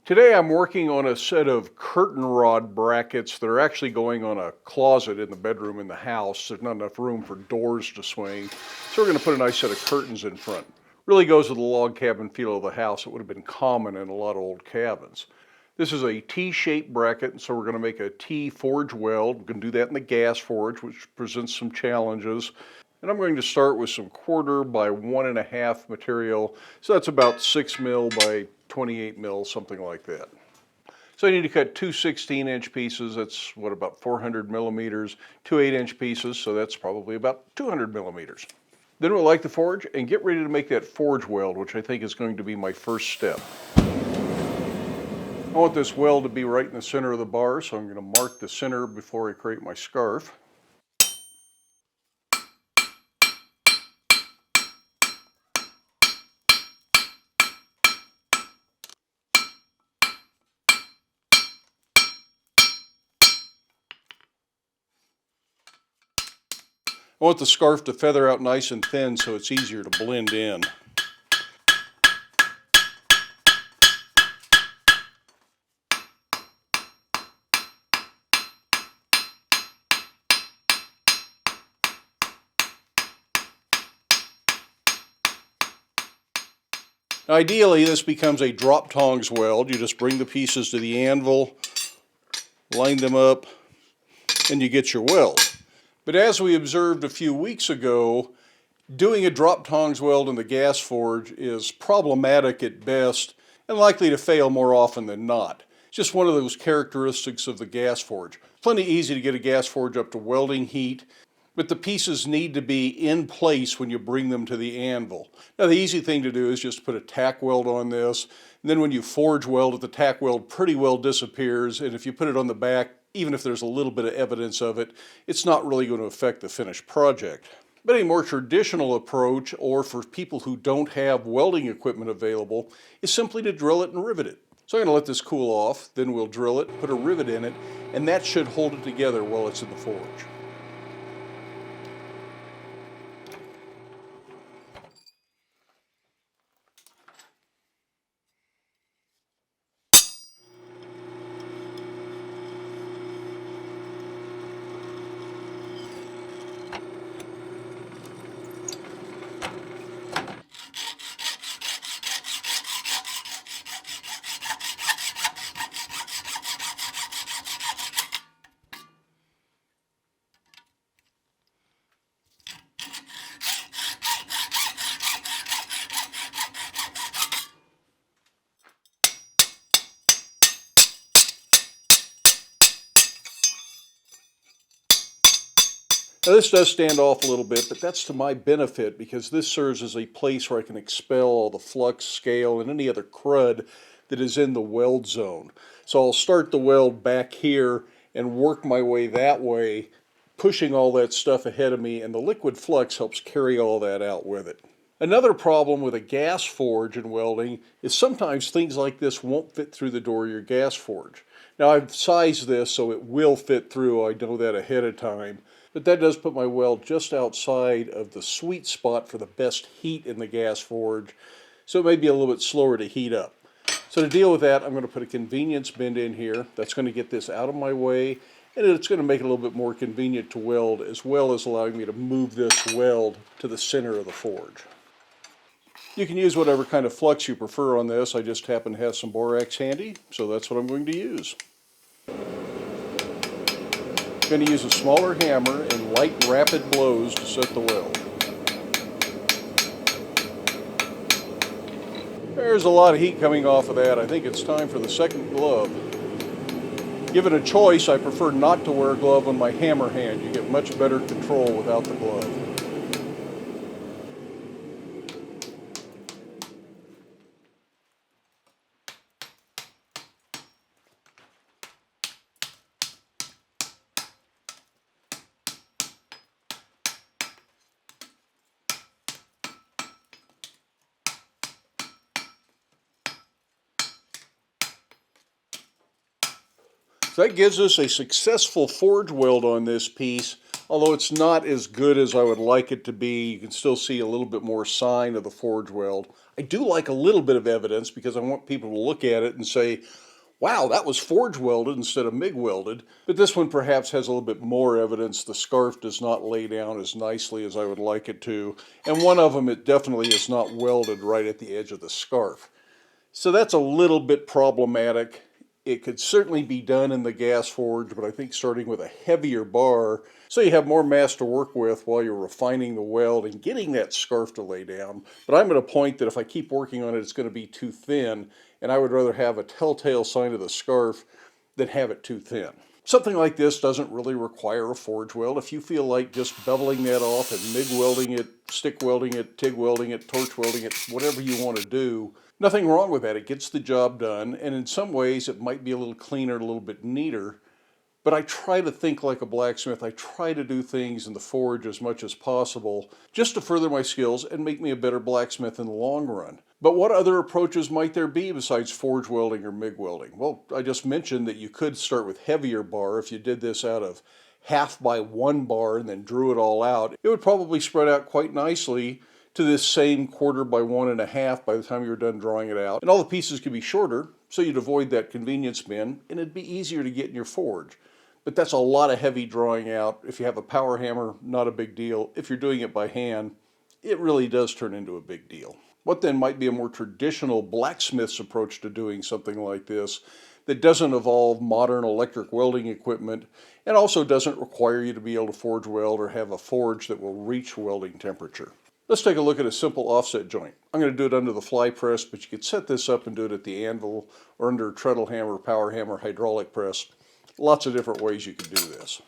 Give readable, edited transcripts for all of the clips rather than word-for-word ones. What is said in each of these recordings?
Today I'm working on a set of curtain rod brackets that are actually going on a closet in the bedroom in the house. There's not enough room for doors to swing. So we're going to put a nice set of curtains in front. Really goes with the log cabin feel of the house. It would have been common in a lot of old cabins. This is a T-shaped bracket, and so we're going to make a T forge weld. We're going to do that in the gas forge, which presents some challenges. And I'm going to start with some 1/4 by 1.5 material. So that's about 6 mil by 28 mil, something like that. So I need to cut two 16-inch pieces. That's what, about 400 millimeters, two 8-inch pieces. So that's probably about 200 millimeters. Then we'll light the forge and get ready to make that forge weld, which I think is going to be my first step. I want this weld to be right in the center of the bar, so I'm going to mark the center before I create my scarf. I want the scarf to feather out nice and thin so it's easier to blend in. Ideally, this becomes a drop tongs weld. You just bring the pieces to the anvil, line them up, and you get your weld. But as we observed a few weeks ago, doing a drop tongs weld in the gas forge is problematic at best and likely to fail more often than not. It's just one of those characteristics of the gas forge. Plenty easy to get a gas forge up to welding heat, but the pieces need to be in place when you bring them to the anvil. Now the easy thing to do is just put a tack weld on this, and then when you forge weld it, the tack weld pretty well disappears, and if you put it on the back, even if there's a little bit of evidence of it, it's not really going to affect the finished project. But a more traditional approach, or for people who don't have welding equipment available, is simply to drill it and rivet it. So I'm going to let this cool off, then we'll drill it, put a rivet in it, and that should hold it together while it's in the forge. Now this does stand off a little bit, but that's to my benefit because this serves as a place where I can expel all the flux, scale, and any other crud that is in the weld zone. So I'll start the weld back here and work my way that way, pushing all that stuff ahead of me, and the liquid flux helps carry all that out with it. Another problem with a gas forge in welding is sometimes things like this won't fit through the door of your gas forge. Now I've sized this so it will fit through, I know that ahead of time, but that does put my weld just outside of the sweet spot for the best heat in the gas forge, so it may be a little bit slower to heat up. So to deal with that, I'm going to put a convenience bend in here. That's going to get this out of my way, and it's going to make it a little bit more convenient to weld, as well as allowing me to move this weld to the center of the forge. You can use whatever kind of flux you prefer on this. I just happen to have some borax handy, so that's what I'm going to use. I'm going to use a smaller hammer and light, rapid blows to set the weld. There's a lot of heat coming off of that. I think it's time for the second glove. Given a choice, I prefer not to wear a glove on my hammer hand. You get much better control without the glove. So that gives us a successful forge weld on this piece Although it's not as good as I would like it to be, you can still see a little bit more sign of the forge weld. I do like a little bit of evidence because I want people to look at it and say, wow, that was forge welded instead of MIG welded. But this one perhaps has a little bit more evidence. The scarf does not lay down as nicely as I would like it to. And one of them, it definitely is not welded right at the edge of the scarf. So that's a little bit problematic. It could certainly be done in the gas forge, but I think starting with a heavier bar so you have more mass to work with while you're refining the weld and getting that scarf to lay down. But I'm at a point that if I keep working on it, it's going to be too thin, and I would rather have a telltale sign of the scarf than have it too thin. Something like this doesn't really require a forge weld. If you feel like just beveling that off and MIG welding it, stick welding it, TIG welding it, torch welding it, whatever you want to do, nothing wrong with that. It gets the job done, and in some ways it might be a little cleaner, a little bit neater. But I try to think like a blacksmith. I try to do things in the forge as much as possible just to further my skills and make me a better blacksmith in the long run. But what other approaches might there be besides forge welding or MIG welding? Well, I just mentioned that you could start with heavier bar. If you did this out of 1/2 by 1 bar and then drew it all out, it would probably spread out quite nicely to this same 1/4 by 1 1/2 by the time you're done drawing it out. And all the pieces could be shorter, so you'd avoid that convenience bin, and it'd be easier to get in your forge. But that's a lot of heavy drawing out. If you have a power hammer, not a big deal. If you're doing it by hand, it really does turn into a big deal. What then might be a more traditional blacksmith's approach to doing something like this that doesn't involve modern electric welding equipment and also doesn't require you to be able to forge weld or have a forge that will reach welding temperature? Let's take a look at a simple offset joint. I'm going to do it under the fly press, but you could set this up and do it at the anvil or under a treadle hammer, power hammer, hydraulic press. Lots of different ways you can do this.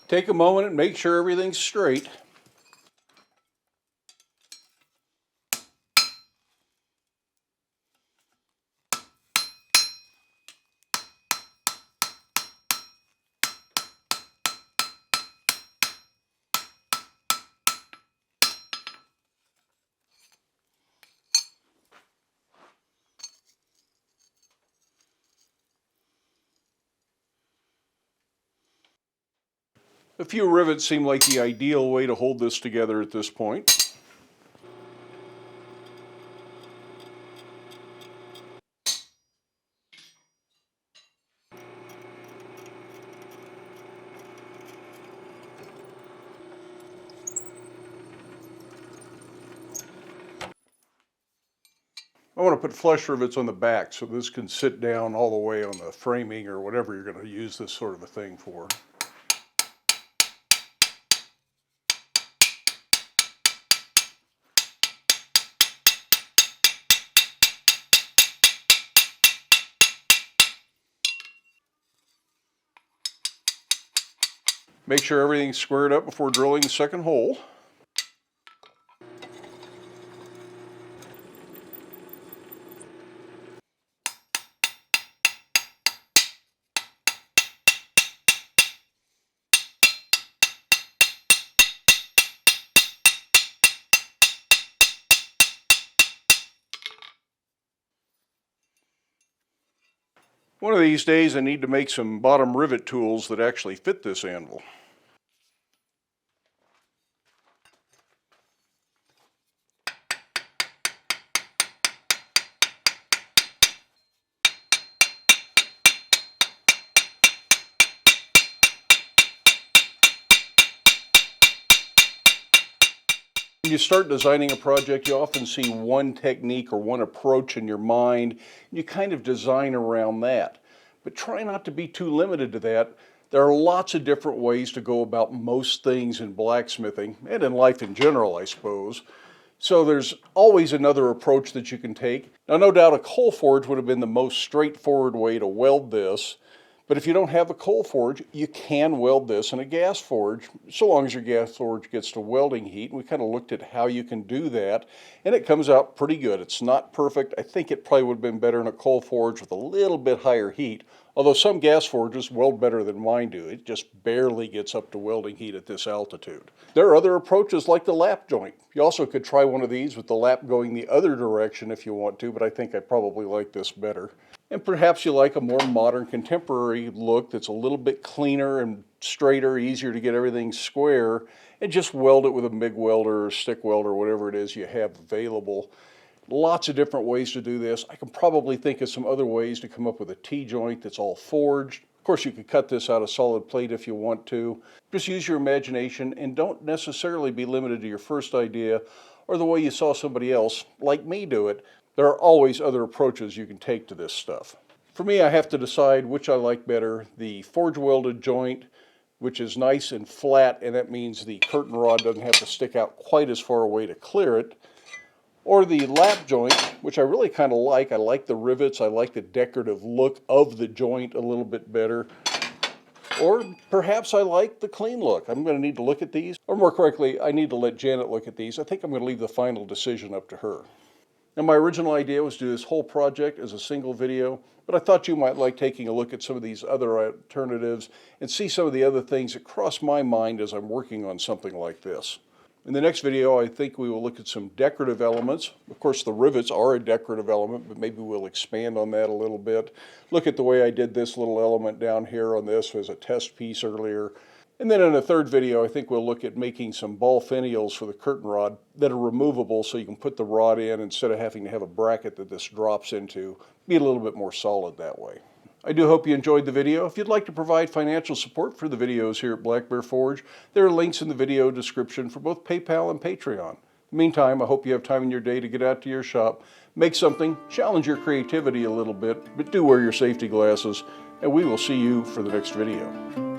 Take a moment and make sure everything's straight. A few rivets seem like the ideal way to hold this together at this point. I want to put flush rivets on the back so this can sit down all the way on the framing or whatever you're going to use this sort of a thing for. Make sure everything's squared up before drilling the second hole. One of these days I need to make some bottom rivet tools that actually fit this anvil. When you start designing a project, you often see one technique or one approach in your mind, and you kind of design around that. But try not to be too limited to that. There are lots of different ways to go about most things in blacksmithing, and in life in general, I suppose. So there's always another approach that you can take. Now, no doubt a coal forge would have been the most straightforward way to weld this. But if you don't have a coal forge, you can weld this in a gas forge, so long as your gas forge gets to welding heat. We kind of looked at how you can do that, and it comes out pretty good. It's not perfect. I think it probably would have been better in a coal forge with a little bit higher heat, although some gas forges weld better than mine do. It just barely gets up to welding heat at this altitude. There are other approaches like the lap joint. You also could try one of these with the lap going the other direction if you want to, but I think I probably like this better. And perhaps you like a more modern, contemporary look that's a little bit cleaner and straighter, easier to get everything square, and just weld it with a MIG welder or stick welder, whatever it is you have available. Lots of different ways to do this. I can probably think of some other ways to come up with a T-joint that's all forged. Of course, you could cut this out of solid plate if you want to. Just use your imagination and don't necessarily be limited to your first idea or the way you saw somebody else, like me, do it. There are always other approaches you can take to this stuff. For me, I have to decide which I like better. The forge welded joint, which is nice and flat, and that means the curtain rod doesn't have to stick out quite as far away to clear it. Or the lap joint, which I really kind of like. I like the rivets. I like the decorative look of the joint a little bit better. Or perhaps I like the clean look. I'm going to need to look at these. Or more correctly, I need to let Janet look at these. I think I'm going to leave the final decision up to her. Now, my original idea was to do this whole project as a single video, but I thought you might like taking a look at some of these other alternatives and see some of the other things that cross my mind as I'm working on something like this. In the next video, I think we will look at some decorative elements. Of course, the rivets are a decorative element, but maybe we'll expand on that a little bit. Look at the way I did this little element down here on this as a test piece earlier. And then in a third video, I think we'll look at making some ball finials for the curtain rod that are removable so you can put the rod in instead of having to have a bracket that this drops into. Be a little bit more solid that way. I do hope you enjoyed the video. If you'd like to provide financial support for the videos here at Black Bear Forge, there are links in the video description for both PayPal and Patreon. In the meantime, I hope you have time in your day to get out to your shop, make something, challenge your creativity a little bit, but do wear your safety glasses, and we will see you for the next video.